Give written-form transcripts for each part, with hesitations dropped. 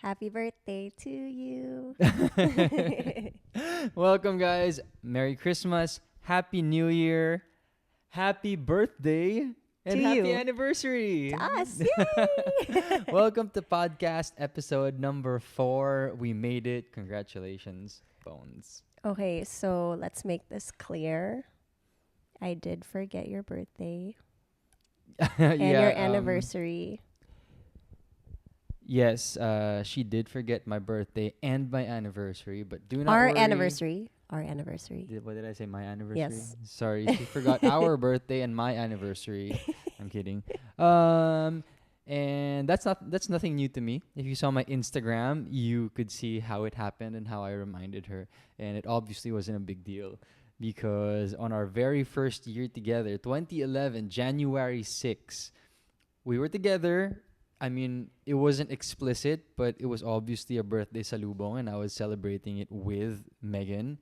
Happy birthday to you. Welcome, guys. Merry Christmas. Happy New Year. Happy birthday. To And happy you. anniversary. To us. Yay! Welcome to podcast episode number 4. We made it. Congratulations, Bones. Okay, so let's make this clear. I did forget your birthday and your anniversary. Yes, she did forget my birthday and my anniversary, but do not Our worry. anniversary. Our anniversary. What did I say? My anniversary? Yes. Sorry, she forgot our birthday and my anniversary. I'm kidding. And that's nothing new to me. If you saw my Instagram, you could see how it happened and how I reminded her. And it obviously wasn't a big deal because on our very first year together, 2011, January 6, we were together. I mean, it wasn't explicit, but it was obviously a birthday salubong, and I was celebrating it with Megan.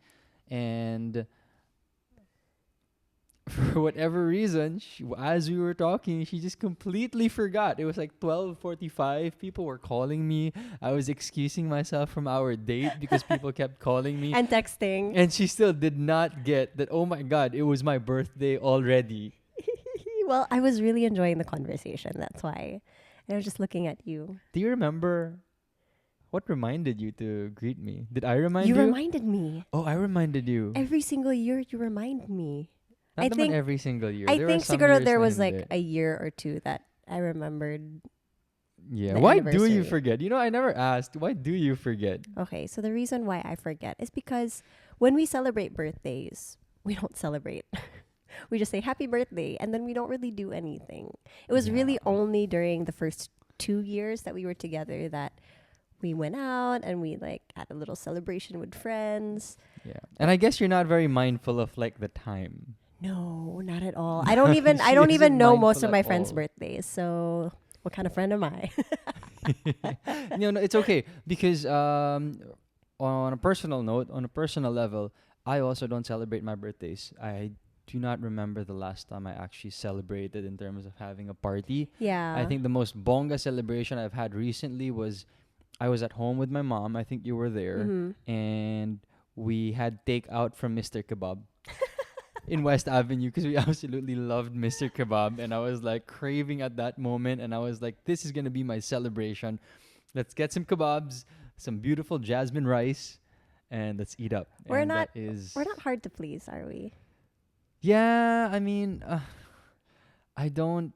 And for whatever reason, as we were talking, she just completely forgot. It was like 12:45. People were calling me. I was excusing myself from our date because people kept calling me. And texting. And she still did not get that, oh my God, it was my birthday already. Well, I was really enjoying the conversation. That's why. And I was just looking at you. Do you remember what reminded you to greet me? Did I remind you? You reminded me. Oh, I reminded you. Every single year, you remind me. Not I naman think every single year. I There were think some siguro years there na was like hindi. a year or two that I remembered. Yeah. the Why do you anniversary. forget? You know, I never asked. Why do you forget? Okay, so the reason why I forget is because when we celebrate birthdays, we don't celebrate. We just say happy birthday and then we don't really do anything. It was really Yeah. only during the first 2 years that we were together that we went out and we like had a little celebration with friends. Yeah. And I guess you're not very mindful of like the time. No, not at all. I don't even She isn't know most mindful of my at friends' all. birthdays. So what kind of friend am I? No, it's okay because on a personal note, on a personal level, I also don't celebrate my birthdays. I do not remember the last time I actually celebrated in terms of having a party. Yeah. I think the most bonga celebration I've had recently was I was at home with my mom. I think you were there, Mhm. and we had takeout from Mr. Kebab in West Avenue because we absolutely loved Mr. Kebab, and I was like craving at that moment, and I was like, "This is gonna be my celebration. Let's get some kebabs, some beautiful jasmine rice, and let's eat up." We're And not that is we're not hard to please, are we? yeah. I mean, I don't.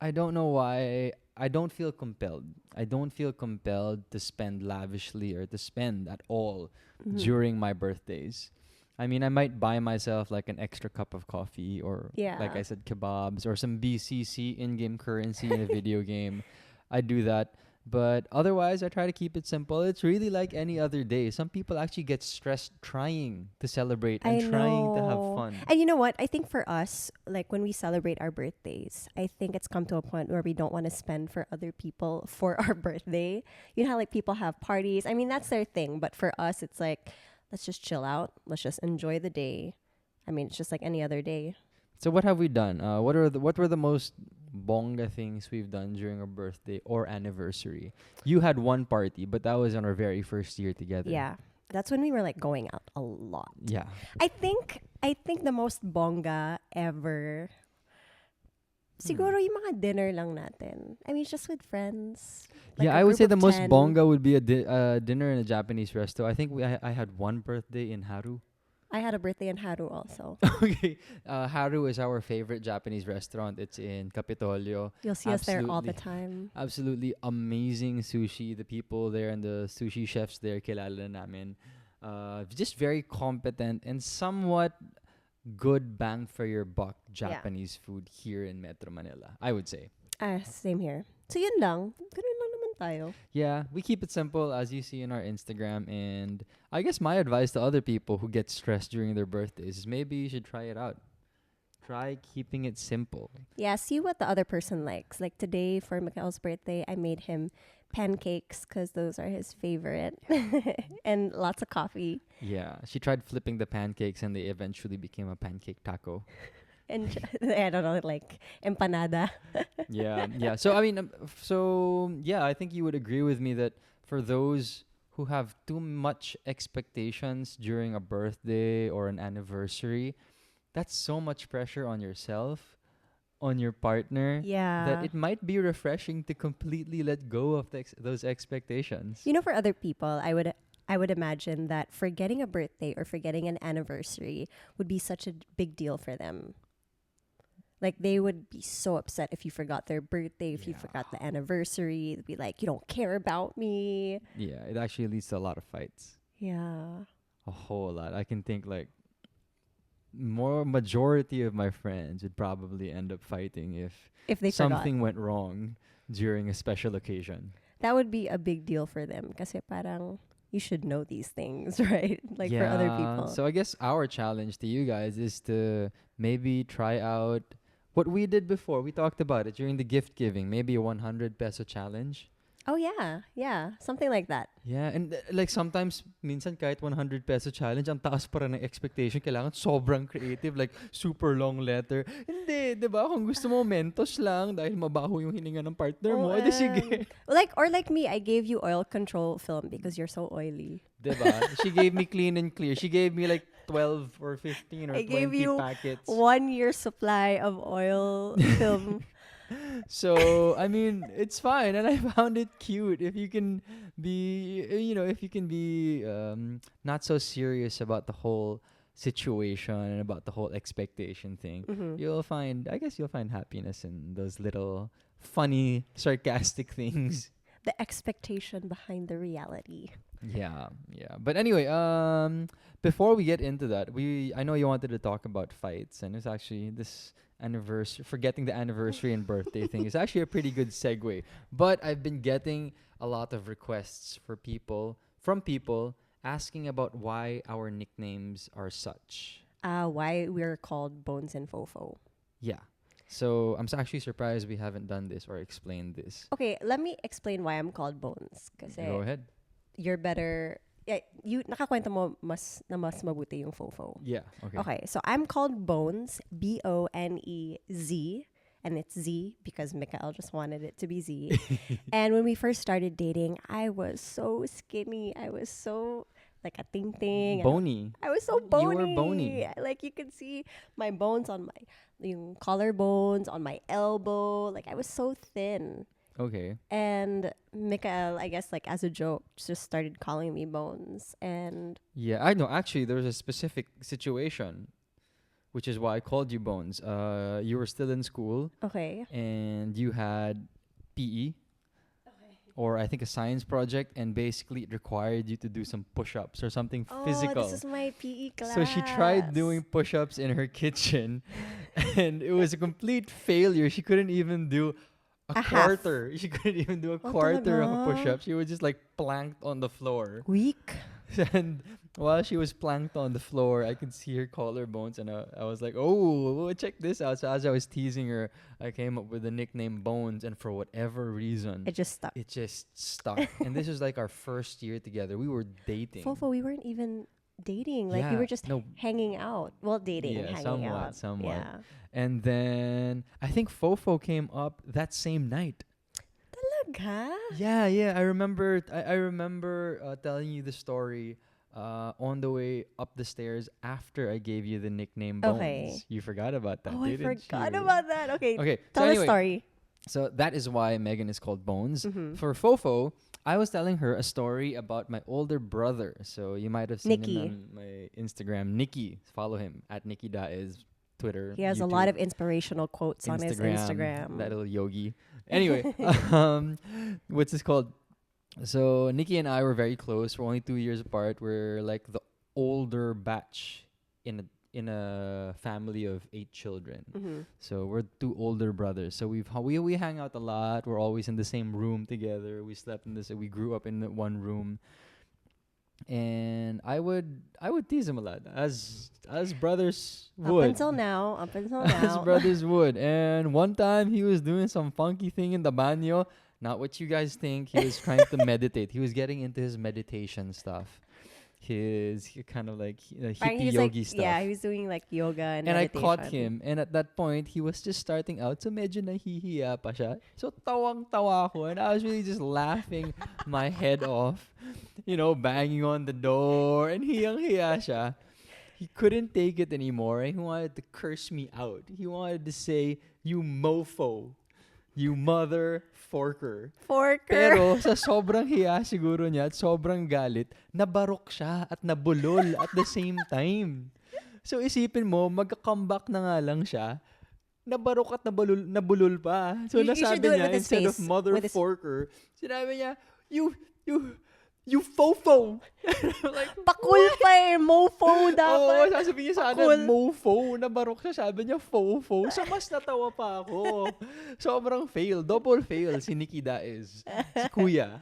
I don't know why. I don't feel compelled. I don't feel compelled to spend lavishly or to spend at all Mhm. during my birthdays. I mean, I might buy myself like an extra cup of coffee or, like Yeah. I said, kebabs or some BCC in-game currency in a video game. I do that. But otherwise, I try to keep it simple. It's really like any other day. Some people actually get stressed trying to celebrate and I trying to have know. fun. And you know what? I think for us, like when we celebrate our birthdays, I think it's come to a point where we don't want to spend for other people for our birthday. You know how like people have parties? I mean, that's their thing. But for us, it's like, let's just chill out. Let's just enjoy the day. I mean, it's just like any other day. So what have we done? What were the most bonga things we've done during our birthday or anniversary? You had one party, but that was on our very first year together. Yeah. That's when we were like going out a lot. Yeah. I think the most bonga ever siguro yung mga dinner lang natin. I mean, just with friends. Like Yeah, a I would group say the of most 10. bonga would be a dinner in a Japanese resto. I think I had one birthday in Haru. I had a birthday in Haru also. Okay. Haru is our favorite Japanese restaurant. It's in Capitolio. You'll see us there all the Absolutely. time. Absolutely amazing sushi. The people there and the sushi chefs there, kilala namin. Just very competent and somewhat good bang for your buck Japanese food here in Metro Manila, I would say. Same here. So yun lang. Ganun lang naman tayo. Yeah, we keep it simple as you see in our Instagram. And I guess my advice to other people who get stressed during their birthdays is maybe you should try it out. Try keeping it simple. Yeah, see what the other person likes. Like today for Mikael's birthday, I made him pancakes because those are his favorite. And lots of coffee. Yeah, she tried flipping the pancakes and they eventually became a pancake taco. and I don't know, like empanada. Yeah, yeah. So I mean, so yeah, I think you would agree with me that for those who have too much expectations during a birthday or an anniversary, that's so much pressure on yourself, on your partner, that Yeah. it might be refreshing to completely let go of those expectations. You know, for other people, I would imagine that forgetting a birthday or forgetting an anniversary would be such a big deal for them. Like they would be so upset if you forgot their birthday, if you Yeah. forgot the anniversary. They'd be like, "You don't care about me." Yeah, it actually leads to a lot of fights. Yeah. A whole lot. I can think like more majority of my friends would probably end up fighting if If they forgot. something went wrong during a special occasion. That would be a big deal for them kasi parang you should know these things, right? Like for other Yeah. people. So I guess our challenge to you guys is to maybe try out what we did before. We talked about it during the gift giving, maybe a 100 peso challenge. Oh yeah, yeah, something like that. Yeah, and like sometimes, minsan kahit 100 peso challenge, ang taas pa rin ng expectation. Kailangan sobrang creative, like super long letter. Hindi, di ba? Kung gusto mo, Mentos lang dahil mabaho yung hininga ng partner mo. Edi sige. Like me, I gave you oil control film because you're so oily. Di ba? She gave me clean and clear. She gave me like 12 or 15 or I gave 20 you packets. 1 year supply of oil film. So, I mean, it's fine. And I found it cute. If you can be, if you can be not so serious about the whole situation and about the whole expectation thing, I guess you'll find happiness in those little funny, sarcastic things. The expectation behind the reality. Yeah, yeah. But anyway, before we get into that, I know you wanted to talk about fights, and it's actually this anniversary, forgetting the anniversary and birthday thing is actually a pretty good segue. But I've been getting a lot of requests from people asking about why our nicknames are such. Why we're called Bones and Fofo. Yeah. So I'm actually surprised we haven't done this or explained this. Okay, let me explain why I'm called Bones. Kasi Go ahead. you're better. Yeah, nakakwento mo mas mabuti yung Fofo. Yeah. Okay. Okay, so I'm called Bones, Bonez, and it's Z because Mikael just wanted it to be Z. And when we first started dating, I was so skinny. I was so like a ting ting. Bony. I was so bony. You were bony. Like you could see my bones on yung collarbones on my elbow. Like I was so thin. Okay. And Mikael, I guess like as a joke, just started calling me Bones. And Yeah, I know. Actually, there was a specific situation, which is why I called you Bones. You were still in school, okay. and you had PE, or I think a science project, and basically it required you to do some push-ups or something physical. Oh, this is my PE class. So she tried doing push-ups in her kitchen, and it was a complete failure. She couldn't even do a half. quarter. She couldn't even do a Oh, quarter of a talaga? push-up. She was just like planked on the floor. Weak. And while she was planked on the floor, I could see her collarbones, and I was like, "Oh, check this out!" So as I was teasing her, I came up with the nickname Bones, and for whatever reason, It just stuck. it just stuck. And this was like our first year together. We were dating. Fofo, we weren't even dating. Like we Yeah, were just no. hanging out. Well, dating and Yeah, hanging out. somewhat. Yeah. And then I think Fofo came up that same night. Talaga? Yeah, yeah. I remember. I remember telling you the story on the way up the stairs after I gave you the nickname Bones. Okay. You forgot about that. Oh, I didn't forgot you? about that. Okay. Okay. Tell so the anyway, story. So that is why Megan is called Bones. Mhm. For Fofo, I was telling her a story about my older brother. So you might have seen Nikki. him on my Instagram. Nikki. Follow him at Nikki is Twitter. He has a YouTube, lot of inspirational quotes on his Instagram. That little yogi. Anyway, what's this called? So Nikki and I were very close. We're only 2 years apart. We're like the older batch in a family of 8 children. Mhm. So we're 2 older brothers. So we hang out a lot. We're always in the same room together. We slept in this. We grew up in the one room. And I would tease him a lot, as brothers would. Up until now. As brothers would. And one time he was doing some funky thing in the banyo. Not what you guys think. He was trying to meditate. He was getting into his meditation stuff. his kind of like Parang he hippie was like, yogi stuff. yeah, he was doing like yoga and And I caught meditation. him, and at that point, he was just starting out, so medyo nahihiya pa siya. So tawang-tawa ako, and I was really just laughing my head off, banging on the door, and hiyang-hiya siya. He couldn't take it anymore, and he wanted to curse me out. He wanted to say, "You mofo. You mother forker." Forker. Pero sa sobrang hiya siguro niya at sobrang galit, nabarok siya at nabulol at the same time. So isipin mo, magka-comeback na nga lang siya, nabarok at nabulol pa. So You should nasabi do it niya, with his instead of face. mother With his forker, sinabi niya, you fofo. Like, pakul pa eh, mofo oo, dapat. sasabihin niya sana, Pakul. mofo. Nabarok siya, sabi niya, fofo. So, mas natawa pa ako. Sobrang fail. Double fail si Nikki Daez. Si Kuya.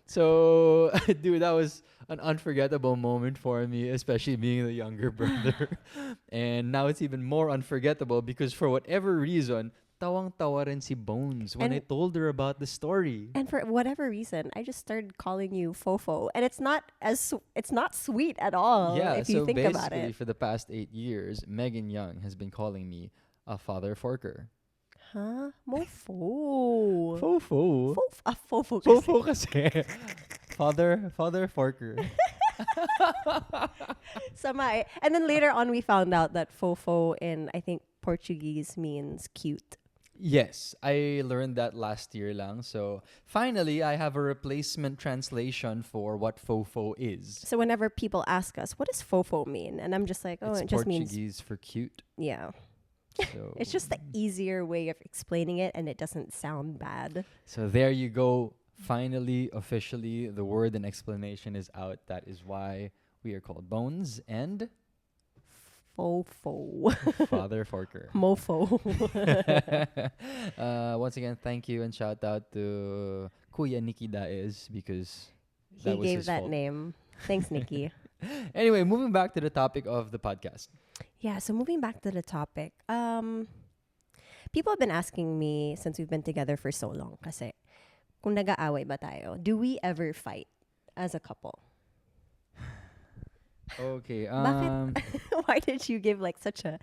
So, dude, that was an unforgettable moment for me, especially being the younger brother. And now it's even more unforgettable because for whatever reason, tawang-tawa rin si Bones when I And- told her about the story. And for whatever reason, I just started calling you Fofo, and it's not sweet at all. Yeah, if you so think about basically it. for the past 8 years, Megan Young has been calling me a father forker. Huh? Mofo. Fofo. Fofo. Fofo kasi. Father forker. Sama eh. And then later on, we found out that Fofo in, I think, Portuguese means cute. Yes, I learned that last year lang. So finally, I have a replacement translation for what fofo is. So whenever people ask us, what does Fofo mean? And I'm just like, oh, It's it just means, Portuguese for cute. yeah. So It's just the easier way of explaining it, and it doesn't sound bad. So there you go. Finally, officially, the word and explanation is out. That is why we are called Bones and Fofo. Father Forker. Mofo. Once again, thank you and shout out to Kuya Nikki Daez because He that was gave his that fault. name. Thanks, Nikki. Anyway, moving back to the topic of the podcast. Yeah, so moving back to the topic. People have been asking me since we've been together for so long kasi kung nag-aaway ba tayo, do we ever fight as a couple? Okay. Bakit? Why did you give like such a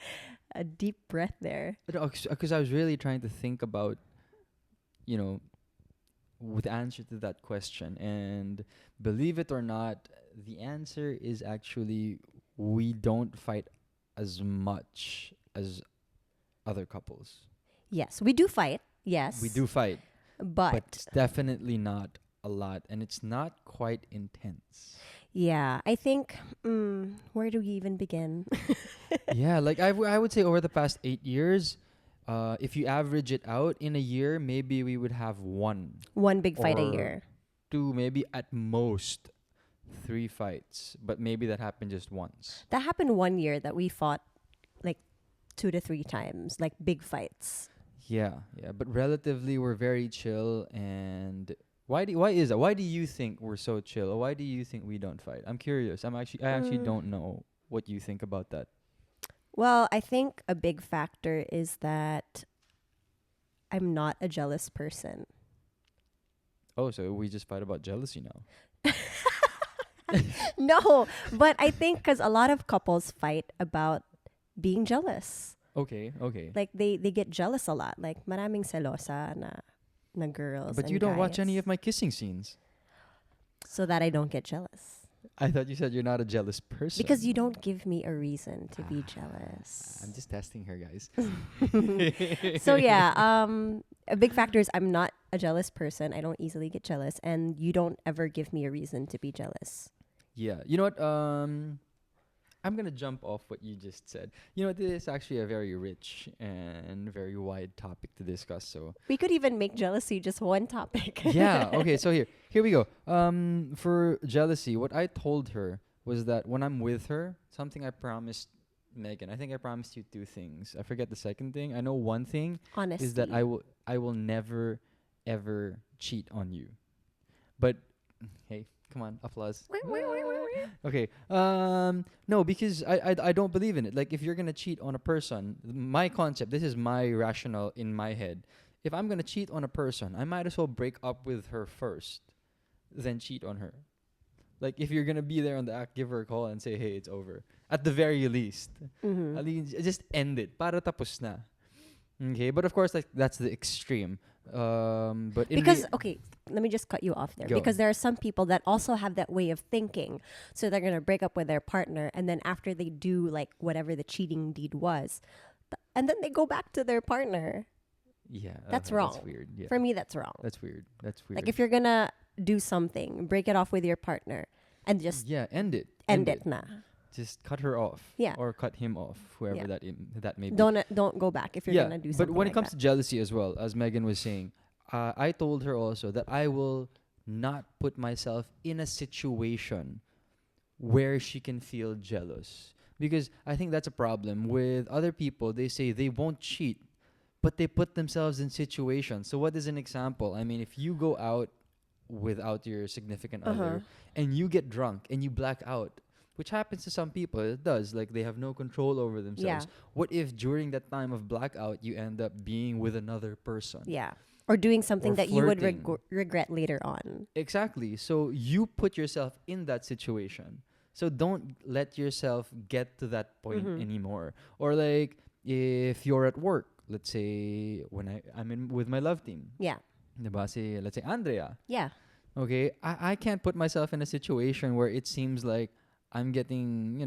deep breath there? Because I was really trying to think about, with answer to that question, and believe it or not, the answer is actually we don't fight as much as other couples. Yes, we do fight. Yes. We do fight, but But it's definitely not a lot, and it's not quite intense. yeah, I think, where do we even begin? Yeah, like I would say over the past 8 years, if you average it out in a year, maybe we would have One big fight a Or- year. 2, maybe at most 3 fights, but maybe that happened just once. That happened one year that we fought like 2 to 3 times, like big fights. Yeah, but relatively we're very chill. And why is that? Why do you think we're so chill? Or why do you think we don't fight? I'm curious. I actually don't know what you think about that. Well, I think a big factor is that I'm not a jealous person. Oh, so we just fight about jealousy now. No, but I think because a lot of couples fight about being jealous. Okay. Like they get jealous a lot. Like maraming selosa na girls. But and you don't watch guys. any of my kissing scenes. So that I don't get jealous. I thought you said you're not a jealous person. Because you don't give me a reason to be jealous. I'm just testing her, guys. So yeah, a big factor is I'm not a jealous person. I don't easily get jealous, and you don't ever give me a reason to be jealous. Yeah. You know what? I'm going to jump off what you just said. You know, this is actually a very rich and very wide topic to discuss. So, We could even make jealousy just one topic. yeah. Okay. So here we go. For jealousy, what I told her was that when I'm with her, something I promised Megan. I think I promised you 2 things. I forget the second thing. I know one thing Honesty. is that I will never ever cheat on you. But hey, come on, applause. Okay. No, because I don't believe in it. Like if you're gonna cheat on a person, my concept, this is my rationale in my head. If I'm gonna cheat on a person, I might as well break up with her first, than cheat on her. Like if you're gonna be there on the act, give her a call and say, "Hey, it's over." At the very least, Mm-hmm. at least just end it. Para tapos na. Okay, but of course, like that's the extreme. But in Because, okay, let me just cut you off there. go. Because there are some people that also have that way of thinking. So they're going to break up with their partner. And then after they do like whatever the cheating deed was, and then they go back to their partner. Yeah, That's okay, wrong. That's weird. Yeah, For me, that's wrong. that's weird. That's weird. Like if you're going to do something, break it off with your partner and just yeah, end it. end it na. Just cut her off. Yeah. Or cut him off, whoever Yeah. that may be. Don't go back if you're yeah, going to do but something when it like comes that. to jealousy as well, as Megan was saying, I told her also that I will not put myself in a situation where she can feel jealous. Because I think that's a problem with other people. They say they won't cheat, but they put themselves in situations. So what is an example? I mean, if you go out without your significant other and you get drunk and you black out, which happens to some people, it does. Like they have no control over themselves. Yeah. What if during that time of blackout you end up being with another person? Yeah. Or doing something Or that you would flirting. regret later on. Exactly. So you put yourself in that situation. So don't let yourself get to that point anymore. Or like if you're at work, let's say when I'm in with my love team. Yeah. Diba? Let's say Andrea. Yeah. Okay, I can't put myself in a situation where it seems like I'm getting,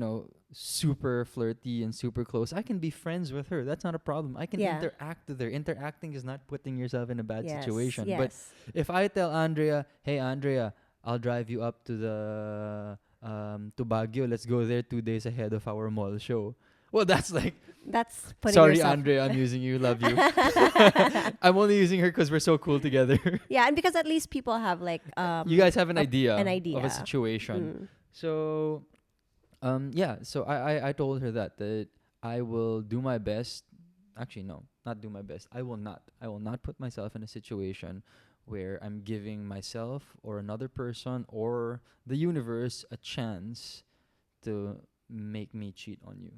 super flirty and super close. I can be friends with her. That's not a problem. I can Yeah. interact with her. Interacting is not putting yourself in a bad Yes. situation. Yes. But if I tell Andrea, "Hey Andrea, I'll drive you up to the to Baguio. Let's go there 2 days ahead of our mall show." Well, that's like, That's putting sorry, yourself. Andrea, I'm using you. Love you. I'm only using her because we're so cool together. Yeah, and because at least people have like You guys have an a- idea, an idea. of a situation. Mm. So, yeah. So I told her that I will do my best. Actually, no, not do my best. I will not. I will not put myself in a situation where I'm giving myself or another person or the universe a chance to make me cheat on you.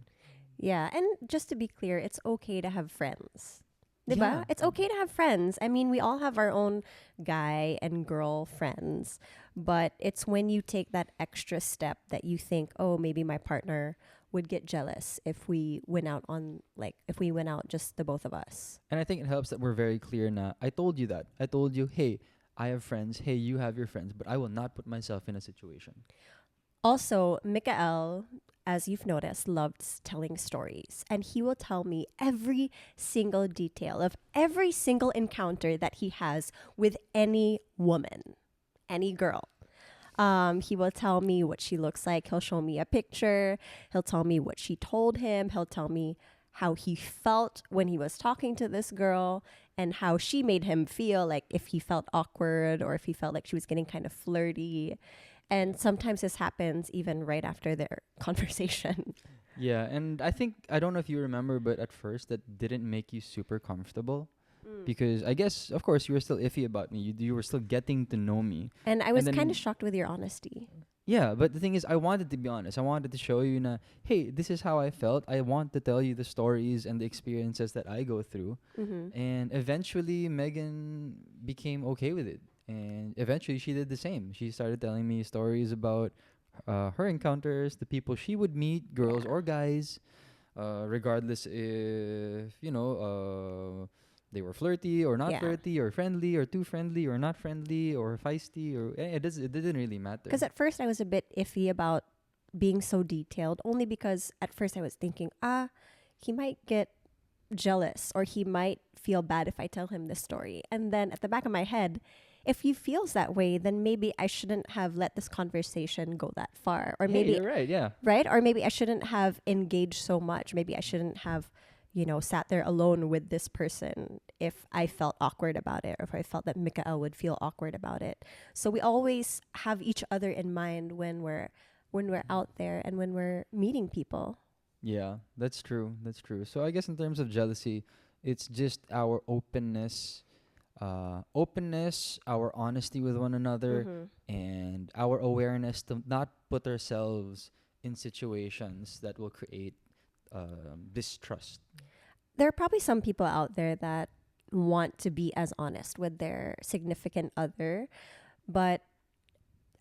Yeah, and just to be clear, it's okay to have friends. Yeah. Diba? It's okay to have friends. I mean, we all have our own guy and girl friends, but it's when you take that extra step that you think, "Oh, maybe my partner would get jealous if we went out just the both of us." And I think it helps that we're very clear now. I told you that. I told you, hey, I have friends. Hey, you have your friends, but I will not put myself in a situation. Also, Mikael, as you've noticed, loves telling stories. And he will tell me every single detail of every single encounter that he has with any woman, any girl. He will tell me what she looks like. He'll show me a picture. He'll tell me what she told him. He'll tell me how he felt when he was talking to this girl and how she made him feel, like if he felt awkward or if he felt like she was getting kind of flirty. And sometimes this happens even right after their conversation. Yeah, and I don't know if you remember, but at first that didn't make you super comfortable because I guess, of course, you were still iffy about me. You were still getting to know me. And I was then- kind of shocked with your honesty. Yeah, but the thing is, I wanted to be honest. I wanted to show you, hey, this is how I felt. I want to tell you the stories and the experiences that I go through. Mm-hmm. And eventually, Megan became okay with it. And eventually, she did the same. She started telling me stories about her encounters, the people she would meet, girls Yeah. or guys, regardless if, they were flirty or not Yeah. flirty or friendly or too friendly or not friendly or feisty or it didn't really matter. Because at first I was a bit iffy about being so detailed, only because at first I was thinking, he might get jealous or he might feel bad if I tell him this story. And then at the back of my head, if he feels that way, then maybe I shouldn't have let this conversation go that far. Or Hey, maybe, you're right, yeah. right? Or maybe I shouldn't have engaged so much. Maybe I shouldn't have, sat there alone with this person if I felt awkward about it or if I felt that Mikael would feel awkward about it. So we always have each other in mind when we're out there and when we're meeting people. Yeah, that's true. That's true. So I guess in terms of jealousy, it's just our openness, our honesty with one another, Mhm. and our awareness to not put ourselves in situations that will create distrust. There are probably some people out there that want to be as honest with their significant other, but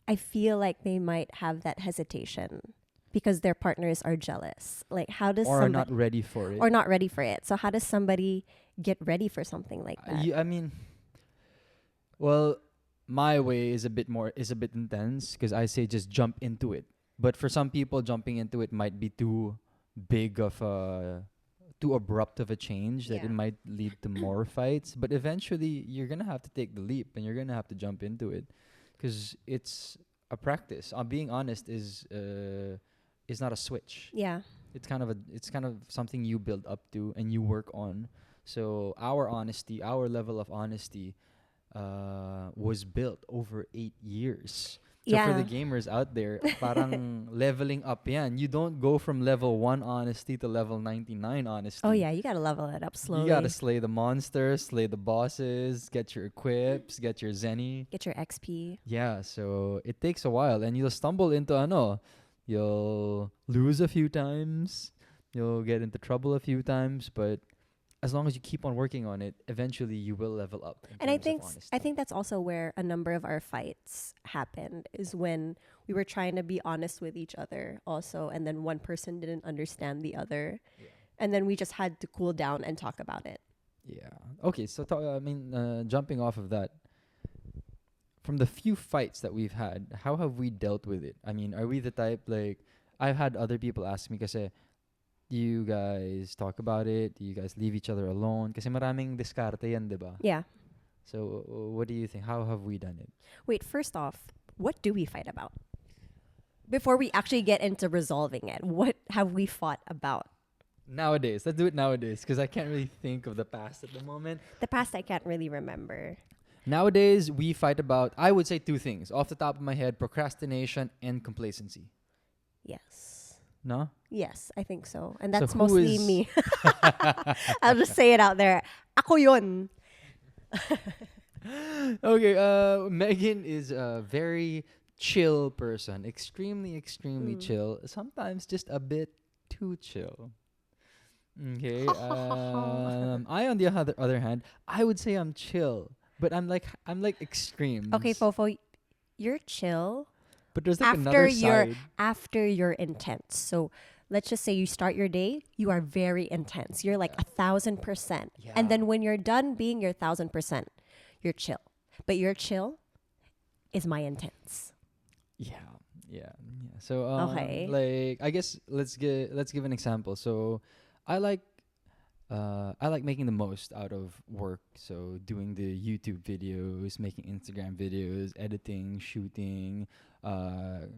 I feel like they might have that hesitation because their partners are jealous. Like, how does or are not somebody, ready for it. or not ready for it? So, how does somebody get ready for something like that? I mean, well, my way is a bit intense because I say just jump into it. But for some people, jumping into it might be too big of a too abrupt of a change that it Yeah. might lead to more fights. But eventually, you're gonna have to take the leap and you're gonna have to jump into it because it's a practice. Being honest is not a switch. Yeah. It's kind of something you build up to and you work on. So our level of honesty was built over 8 years. So for the Yeah. gamers out there, parang leveling up yan. You don't go from level 1 honesty to level 99 Oh, honesty. yeah. You got to level it up You gotta slowly. slay the monsters, slay the bosses, get your equips, get your zenny. Get your XP. Yeah, so it takes a while and you'll stumble into you'll lose a few times, you'll get into trouble a few times, but as long as you keep on working on it, eventually you will level up in And I terms of think I honesty. think that's also where a number of our fights happened is when we were trying to be honest with each other also, and then one person didn't understand the other, Yeah. and then we just had to cool down and talk about it. Yeah. Okay, so jumping off of that, from the few fights that we've had, how have we dealt with it? I mean, are we the type like I've had other people ask me kasi, do you guys talk about it? Do you guys leave each other alone? Kasi maraming diskarte yan, 'di ba? Yeah. So what do you think? How have we done it? Wait, first off, what do we fight about? Before we actually get into resolving it, what have we fought about? Nowadays, let's do it nowadays because I can't really think of the past at the moment. The past I can't really remember. Nowadays, we fight about, I would say, two things. Off the top of my head, procrastination and complacency. Yes. No? Yes, I think so. And So that's who mostly is- me. I'll just say it out there. Ako yun. Okay, Megan is a very chill person. Extremely Mm. chill. Sometimes just a bit too chill. Okay. I, on the other hand, I would say I'm chill. But I'm like extremes. Okay, Fofo, you're chill But there's like after another you're side. after you're intense. So let's just say you start your day, you are very intense. You're like 1,000%. And then when you're done being your 1,000%, you're chill. But your chill is my intense. Yeah. So Okay. like I guess let's give an example. So I like making the most out of work. So doing the YouTube videos, making Instagram videos, editing, shooting,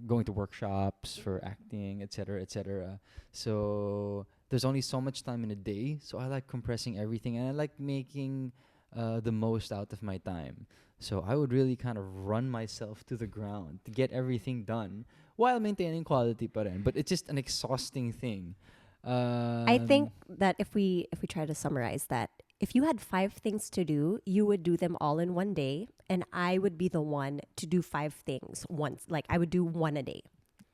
going to workshops for acting, etc., etc. So there's only so much time in a day. So I like compressing everything, and I like making the most out of my time. So I would really kind of run myself to the ground to get everything done while maintaining quality pa rin. But it's just an exhausting thing. I think that if we try to summarize that, if you had 5 things to do, you would do them all in one day, and I would be the one to do 5 things once. Like I would do one a day.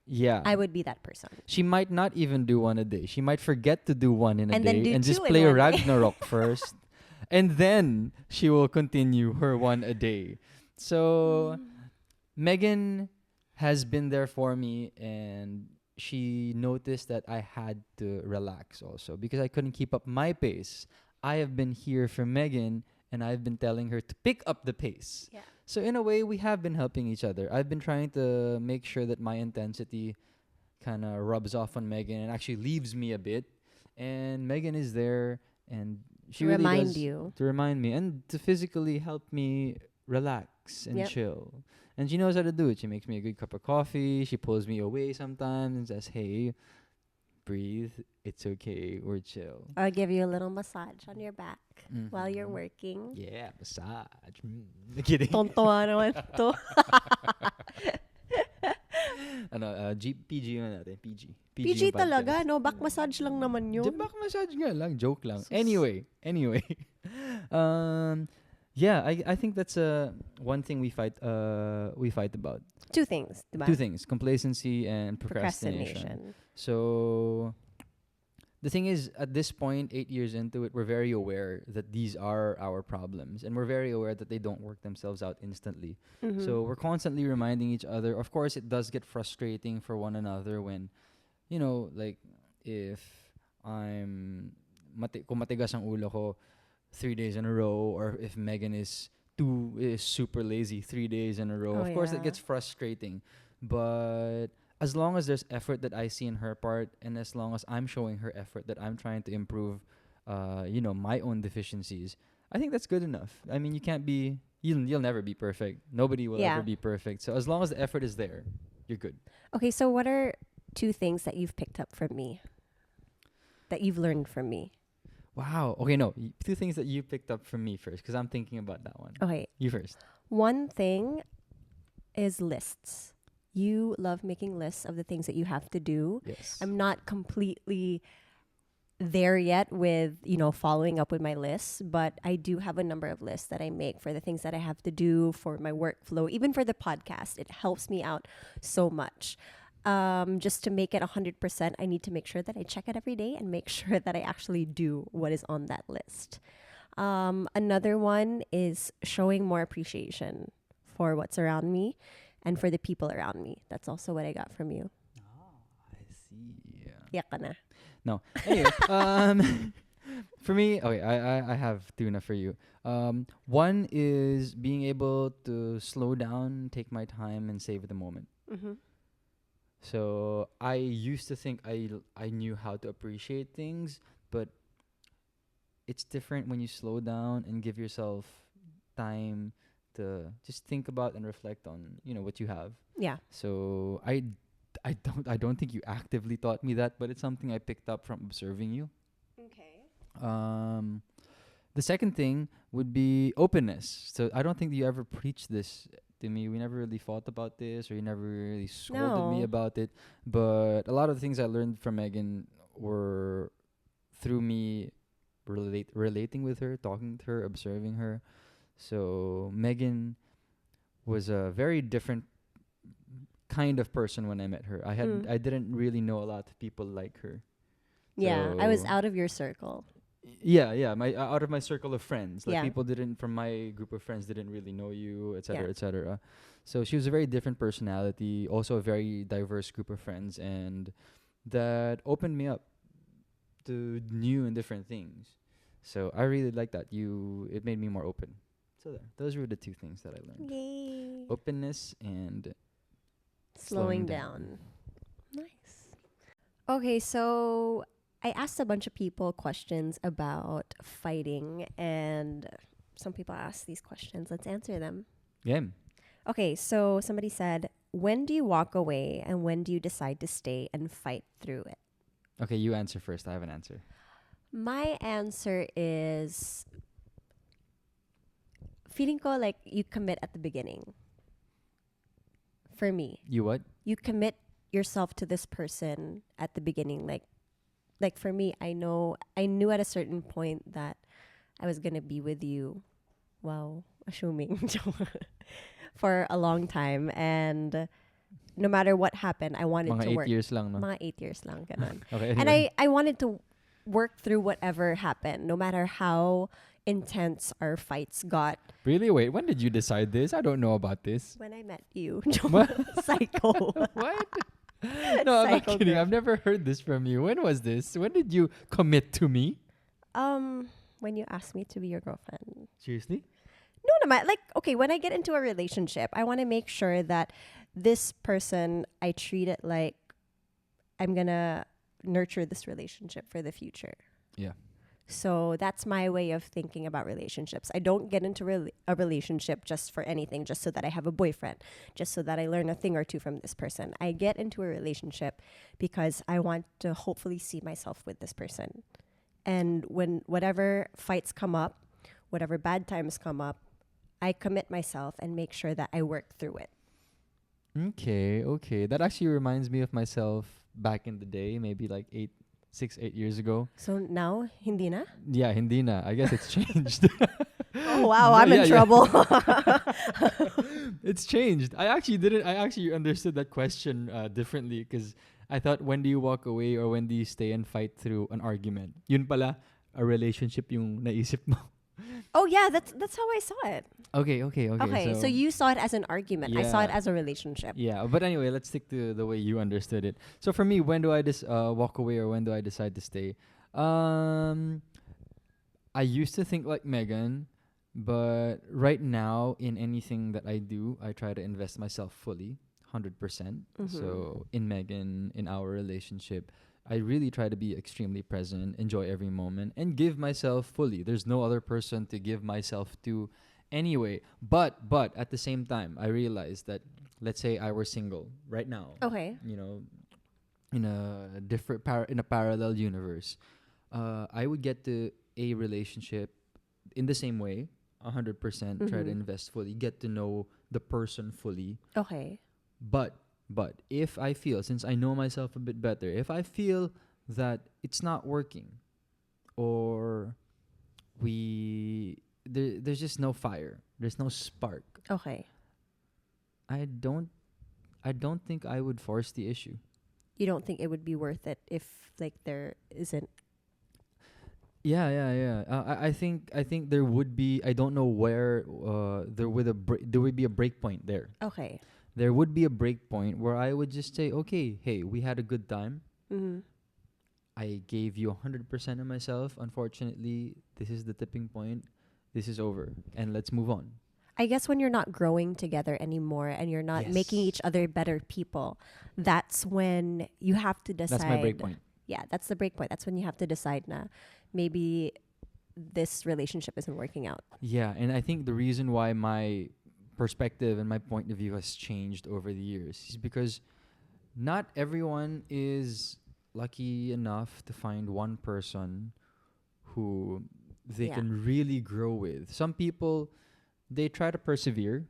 yeah. I would be that person. She might not even do one a day. She might forget to do one in a And then day do and just two in play one day. Ragnarok first. And then she will continue her one a day. So Megan has been there for me, and she noticed that I had to relax also because I couldn't keep up my pace. I have been here for Megan, and I've been telling her to pick up the pace. Yeah. So in a way, we have been helping each other. I've been trying to make sure that my intensity kind of rubs off on Megan and actually leaves me a bit. And Megan is there, and she To really remind does you. to remind me and to physically help me relax and Yep. chill. And she knows how to do it. She makes me a good cup of coffee. She pulls me away sometimes and says, "Hey, breathe. It's okay. We're chill." I'll give you a little massage on your back while you're Mhm. working. Yeah, massage. Kidding. Tontuwa naman to. PG yun natin. PG. PG yung talaga, podcast. no? Back massage lang naman yun. Back massage nga lang. Joke lang. Sus. Anyway. Yeah, I think that's one thing we fight about. 2 things, diba? Two things: complacency and procrastination. Procrastination. So the thing is, at this point, 8 years into it, we're very aware that these are our problems, and we're very aware that they don't work themselves out instantly. Mm-hmm. So we're constantly reminding each other. Of course, it does get frustrating for one another when, like if kung matigas ang ulo ko 3 days in a row, or if Megan is super lazy 3 days in a row. Oh, Of course, it yeah. gets frustrating, but as long as there's effort that I see in her part, and as long as I'm showing her effort that I'm trying to improve, my own deficiencies, I think that's good enough. I mean, you'll never be perfect. Nobody will ever Yeah. be perfect. So as long as the effort is there, you're good. Okay, so what are 2 things that you've picked up from me? That you've learned from me? Wow. Okay, no. 2 things that you picked up from me first, because I'm thinking about that one. Okay. You first. One thing is lists. You love making lists of the things that you have to do. Yes. I'm not completely there yet with, following up with my lists, but I do have a number of lists that I make for the things that I have to do for my workflow, even for the podcast. It helps me out so much. Just to make it 100%, I need to make sure that I check it every day and make sure that I actually do what is on that list. Another one is showing more appreciation for what's around me and for the people around me. That's also what I got from you. I see. Yeah. Yak ka na. No. Anyway, for me, okay, I have tuna for you. One is being able to slow down, take my time, and savor the moment. Mm-hmm. So I used to think I knew how to appreciate things, but it's different when you slow down and give yourself time to just think about and reflect on what you have. Yeah. So I don't think you actively taught me that, but it's something I picked up from observing you. Okay. The second thing would be openness. So I don't think you ever preached this to me. We never really fought about this, or you never really scolded me No. about it. But a lot of the things I learned from Megan were through me relating with her, talking to her, observing her. So Megan was a very different kind of person when I met her. I didn't really know a lot of people like her. Yeah, I was So- out of your circle. Yeah, my out of my circle of friends, like Yeah. people didn't from my group of friends didn't really know you, etc., Yeah. etc. So she was a very different personality, also a very diverse group of friends, and that opened me up to new and different things. So I really like that. It made me more open. So those were the 2 things that I learned: Yay. openness and Slowing down. Nice. Okay, so I asked a bunch of people questions about fighting, and some people asked these questions. Let's answer them. game. Okay, so somebody said, when do you walk away and when do you decide to stay and fight through it? Okay, you answer first. I have an answer. My answer is feeling ko like you commit at the beginning. For me, You what? you commit yourself to this person at the beginning. Like for me, I knew at a certain point that I was gonna be with you. Wow, assuming for a long time, and no matter what happened, I wanted Mga to 8 work. years lang, no? Mga 8 years lang, ganun. Okay, And anyway. I wanted to work through whatever happened, no matter how intense our fights got. Really? Wait, when did you decide this? I don't know about this. When I met you, What? psycho. What? No, I'm not Psycho kidding. girl. I've never heard this from you. When was this? When did you commit to me? When you asked me to be your girlfriend. Seriously? No, like, okay, when I get into a relationship, I want to make sure that this person, I treat it like I'm gonna nurture this relationship for the future. Yeah. So that's my way of thinking about relationships. I don't get into a relationship just for anything, just so that I have a boyfriend, just so that I learn a thing or two from this person. I get into a relationship because I want to hopefully see myself with this person. And when whatever fights come up, whatever bad times come up, I commit myself and make sure that I work through it. Okay. That actually reminds me of myself back in the day, maybe like 8 years ago. So now, hindi na? Yeah, hindi na. I guess it's changed. Oh, wow, I'm in trouble. It's changed. I actually understood that question differently, because I thought, when do you walk away or when do you stay and fight through an argument? Yun pala, a relationship yung naisip mo. Oh yeah, that's how I saw it. Okay. Okay, so So you saw it as an argument. I saw it yeah, as a relationship. yeah. But anyway, let's stick to the way you understood it. So for me, when do I walk away or when do I decide to stay? Um, I used to think like Megan, but right now in anything that I do, I try to invest myself fully, 100%. So in Megan, in our relationship, I really try to be extremely present, enjoy every moment, and give myself fully. There's no other person to give myself to anyway. But at the same time, I realized that, let's say I were single right now, Okay. you know, in a in a parallel universe, I would get to a relationship in the same way, 100%. Try to invest fully, get to know the person fully. Okay. But if I feel, since I know myself a bit better, if I feel that it's not working, or there's just no fire, there's no spark, Okay. I don't I don't think I would force the issue. You don't think it would be worth it if like there isn't? Yeah. I think there would be. I don't know where. There would be a break point there. Okay. There would be a break point where I would just say, okay, hey, we had a good time. Mm-hmm. I gave you 100% of myself. Unfortunately, this is the tipping point. This is over, and let's move on. I guess when you're not growing together anymore and you're not making Yes. each other better people, that's when you have to decide. That's my break point. Yeah, that's the break point. That's when you have to decide na maybe this relationship isn't working out. Yeah, and I think the reason why my perspective and my point of view has changed over the years is because not everyone is lucky enough to find one person who they Yeah. can really grow with. Some people, they try to persevere.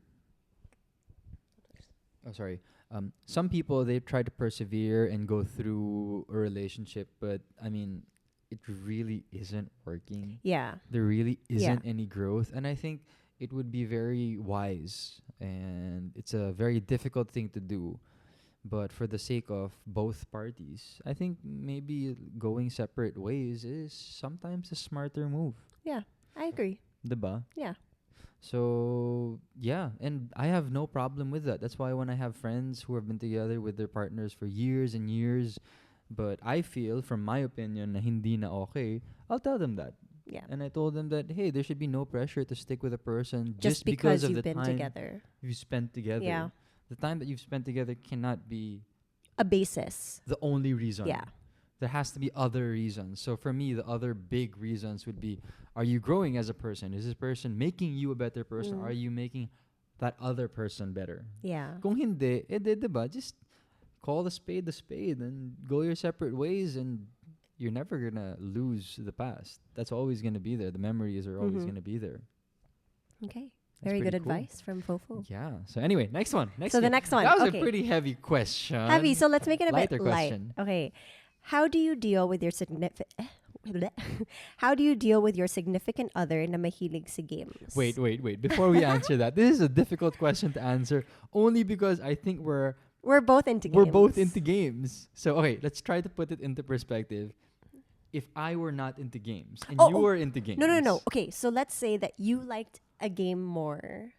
Oh, sorry. Some people, they try to persevere and go through a relationship, but I mean, it really isn't working. Yeah. There really Yeah. isn't any growth, and I think it would be very wise, and it's a very difficult thing to do, but for the sake of both parties, I think maybe going separate ways is sometimes a smarter move, Yeah. I agree. diba? Yeah. So yeah, and I have no problem with that. That's why when I have friends who have been together with their partners for years and years, but I feel, from my opinion, na hindi na okay, I'll tell them that. Yeah. And I told them that, hey, there should be no pressure to stick with a person Just because because of you've the been time together. you spent together. Yeah. The time that you've spent together cannot be A basis. the only reason. Yeah. There has to be other reasons. So for me, the other big reasons would be, are you growing as a person? Is this person making you a better person? Mm. Are you making that other person better? Yeah. Kung hindi, diba? Just call the spade and go your separate ways, and you're never gonna lose the past. That's always gonna be there. The memories are always gonna be there. Okay. That's Very good pretty cool. advice from Fofo. Yeah. So anyway, next one. So the game. next one. That was Okay. a pretty heavy question. Heavy. So let's make it a Lighter bit light. question. Okay. How do you deal with your How do you deal with your significant other na mahilig sa games? Wait. Before we answer that, this is a difficult question to answer only because I think we're both into games. we're both into games. So okay, let's try to put it into perspective. If I were not into games and you were into games. No. Okay, so let's say that you liked a game more.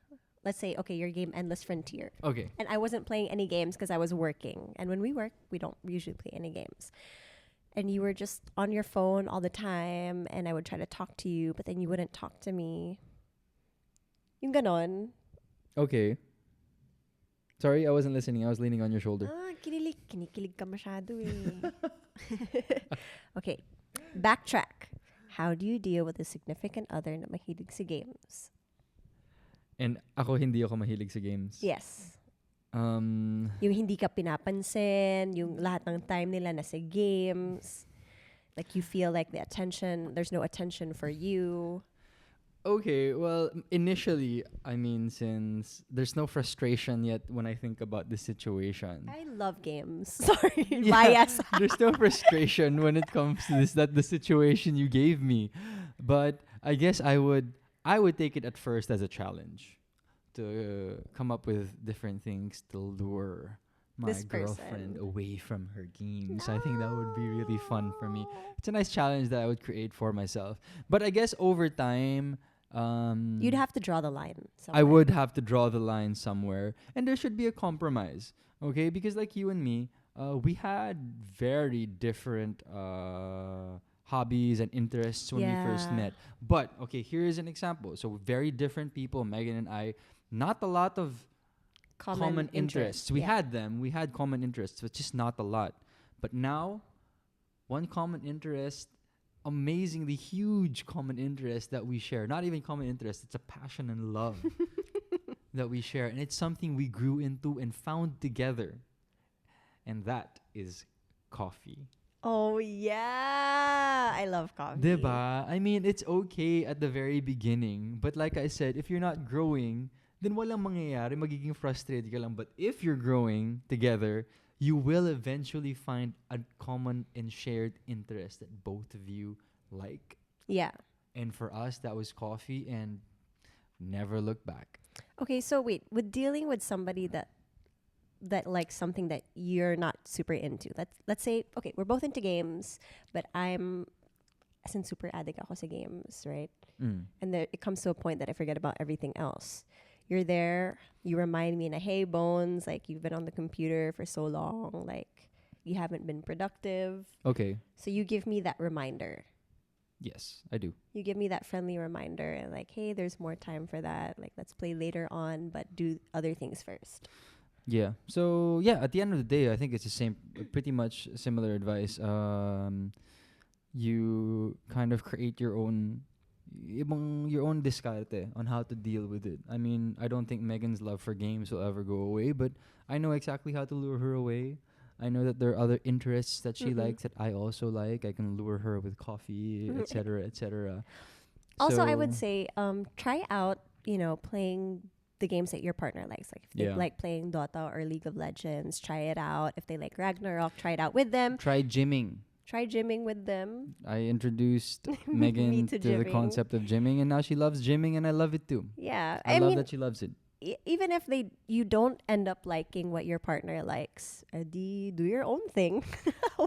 Let's say, okay, your game Endless Frontier. Okay. And I wasn't playing any games because I was working. And when we work, we don't usually play any games. And you were just on your phone all the time, and I would try to talk to you, but then you wouldn't talk to me. Yung ganon. Okay. Sorry, I wasn't listening. I was leaning on your shoulder. Kinikilig ka masyado eh. Okay, backtrack. How do you deal with a significant other na mahilig sa games? And hindi ako mahilig sa games. Yes. Um, Yung hindi ka pinapansin, yung lahat ng time nila nasa games. Like you feel like there's no attention for you. okay, well, initially, I mean, since there's no frustration yet when I think about this situation. I love games. Sorry, Yeah, bias. there's no frustration when it comes to the situation you gave me. But I guess I would take it at first as a challenge to come up with different things to lure my This girlfriend person. away from her games. I think that would be really fun for me. It's a nice challenge that I would create for myself. But I guess over time, You'd have to draw the line I somewhere. would have to draw the line somewhere, and there should be a compromise. Okay, because like you and me, we had very different hobbies and interests when we first Yeah. met. But okay, here is an example. So very different people, Megan and I. Not a lot of common interests. We Yeah. had them. We had common interests, but just not a lot. But now, one common interest, amazingly huge common interest that we share. Not even common interest, it's a passion and love that we share. And it's something we grew into and found together. And that is coffee. Oh yeah. I love coffee. Diba? I mean, it's okay at the very beginning. But like I said, if you're not growing, then walang mangyayari. Magiging frustrated ka lang. But if you're growing together, you will eventually find a common and shared interest that both of you like. Yeah. And for us, that was coffee, and never look back. Okay, so wait, with dealing with somebody that likes something that you're not super into. Let's say, okay, we're both into games, but I'm as in super addict ako sa games, right? Mm. And there it comes to a point that I forget about everything else. You're there, you remind me na, hey Bones, like you've been on the computer for so long, like you haven't been productive. Okay. So you give me that reminder. Yes, I do. You give me that friendly reminder and like, hey, there's more time for that. Like let's play later on, but do other things first. Yeah. So yeah, at the end of the day, I think it's the same, pretty much similar advice. You kind of create your own, your own discarte on how to deal with it. I mean, I don't think Megan's love for games will ever go away, but I know exactly how to lure her away. I know that there are other interests that she likes that I also like. I can lure her with coffee, etc., etc. Also, I would say, try out, playing the games that your partner likes. Like if they Yeah. like playing Dota or League of Legends, try it out. If they like Ragnarok, try it out with them. Try gymming. Try gymming with them. I introduced Me Megan to to the gymming. concept of gymming, and now she loves gymming, and I love it too. Yeah, I I love mean, that she loves it. even if you don't end up liking what your partner likes, do your own thing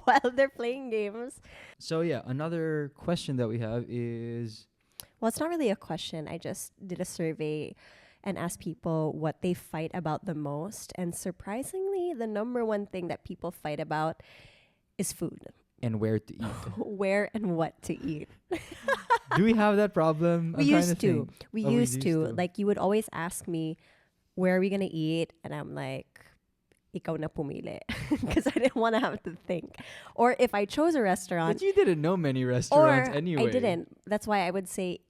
while they're playing games. So yeah, another question that we have is Well, it's not really a question. I just did a survey and asked people what they fight about the most. And surprisingly, the number one thing that people fight about is food. and where to eat. Where and what to eat. Do we have that problem? We I'm trying used to. think. We Oh, used to. Like, you would always ask me, where are we going to eat? And I'm like, ikaw na pumili. Because I didn't want to have to think. Or if I chose a restaurant. But you didn't know many Or restaurants anyway. I didn't. That's why I would say,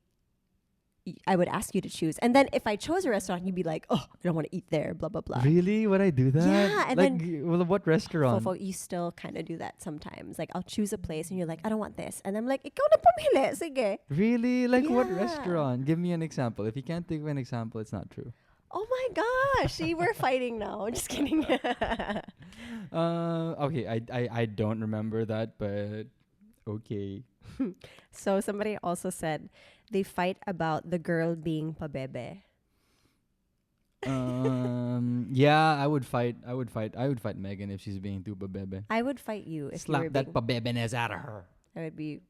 I would ask you to choose. And then if I chose a restaurant, you'd be like, oh, I don't want to eat there, blah, blah, blah. Really? Would I do that? Yeah, and like, then- well, what restaurant? Fofo, you still kind of do that sometimes. Like, I'll choose a place and you're like, I don't want this. And I'm like, ikaw na pumili. Sige. Really? Like what Yeah. restaurant? Give me an example. If you can't think of an example, it's not true. Oh my gosh. See, we're fighting now. Just kidding. Okay, I don't remember that, but okay. So somebody also said they fight about the girl being pabebe. Yeah, I would fight Megan if she's being too babebe. I would fight you if you Slap were that being, pabebeness out of her. I would be,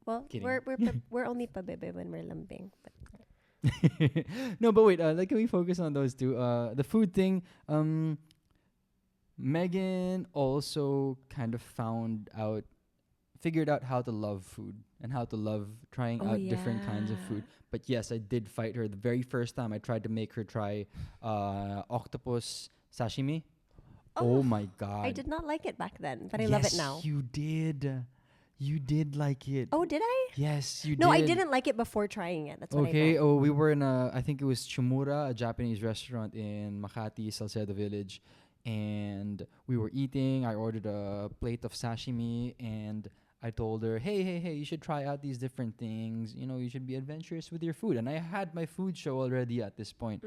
well, Kidding. we're only pabebe when we're lambing. But No, but wait, like can we focus on those two? The food thing, Megan also kind of figured out how to love food and how to love trying Oh, out different kinds of yeah. food. But yes, I did fight her the very first time I tried to make her try octopus sashimi. Oh my god. I did not like it back then, but I love it now. Yes, you did. You did like it. Oh, did I? Yes, you did. No, I didn't like it before trying it. That's what I Okay. meant. Oh, we were in I think it was Chumura, a Japanese restaurant in Makati, Salcedo Village, and we were eating. I ordered a plate of sashimi, and I told her, hey, you should try out these different things. You know, you should be adventurous with your food. And I had my food show already at this point.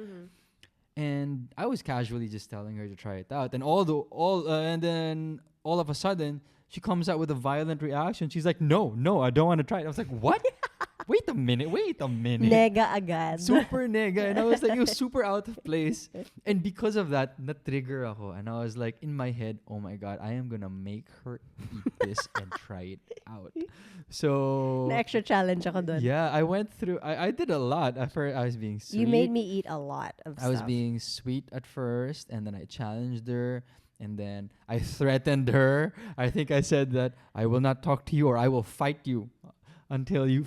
And I was casually just telling her to try it out, and and then all of a sudden she comes out with a violent reaction. She's like, no, I don't want to try it. I was like, what? Wait a minute. Nega agad. Super nega. And I was like, it was super out of place. And because of that, na-trigger ako. And I was like, in my head, oh my God, I am going to make her eat this and try it out. So... Na extra challenge ako dun. Yeah, I went through... I did a lot. At first, I was being sweet. You made me eat a lot of stuff. I was being sweet at first. And then I challenged her. And then I threatened her. I think I said that I will not talk to you or I will fight you until you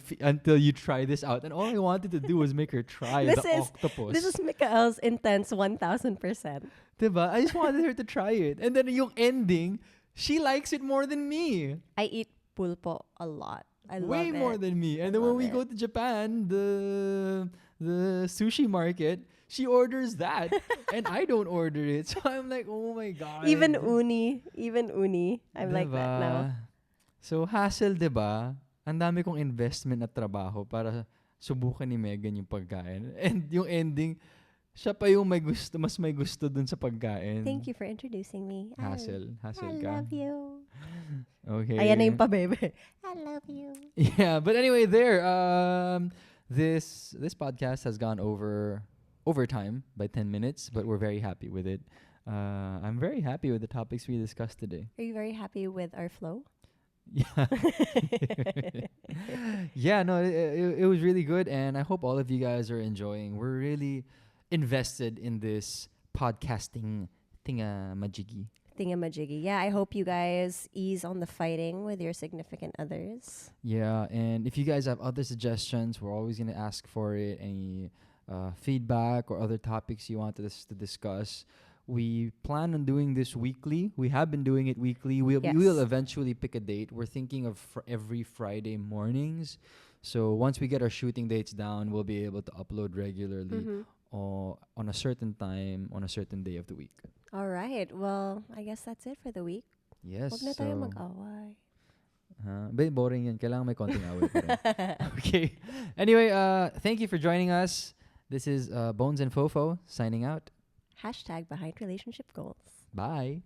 try this out. And all I wanted to do was make her try the octopus. This is Mikael's intense 1,000%. Diba? I just wanted her to try it. And then yung ending, she likes it more than me. I eat pulpo a lot. I love Way it. more than me. And then when we go to Japan, the sushi market, she orders that. And I don't order it. So I'm like, oh my God. Even uni. I'm like that Diba? now. So hassle, diba? Ang dami kong investment at trabaho para subukan ni Megan yung pagkain. And yung ending, siya pa yung mas may gusto dun sa pagkain. Thank you for introducing me. Hassle I ka. love you. Okay. Ayan na yung pa-bebe. I love you. Yeah, but anyway, this podcast has gone over time by 10 minutes, but we're very happy with it. I'm very happy with the topics we discussed today. Are you very happy with our flow? Yeah. Yeah, no, it was really good, and I hope all of you guys are enjoying. We're really invested in this podcasting thingamajiggy. Yeah, I hope you guys ease on the fighting with your significant others. Yeah, and if you guys have other suggestions, we're always going to ask for it. Any feedback or other topics you want us to discuss. We plan on doing this weekly. We have been doing it weekly. We will eventually pick a date. We're thinking of every Friday mornings. So once we get our shooting dates down, we'll be able to upload regularly on a certain time, on a certain day of the week. All right. Well, I guess that's it for the week. Yes. Huwag na tayo mag-away. Boring yan. Kailangan may konting away pa rin. Okay. Anyway, thank you for joining us. This is Bones and Fofo signing out. #behind relationship goals. Bye.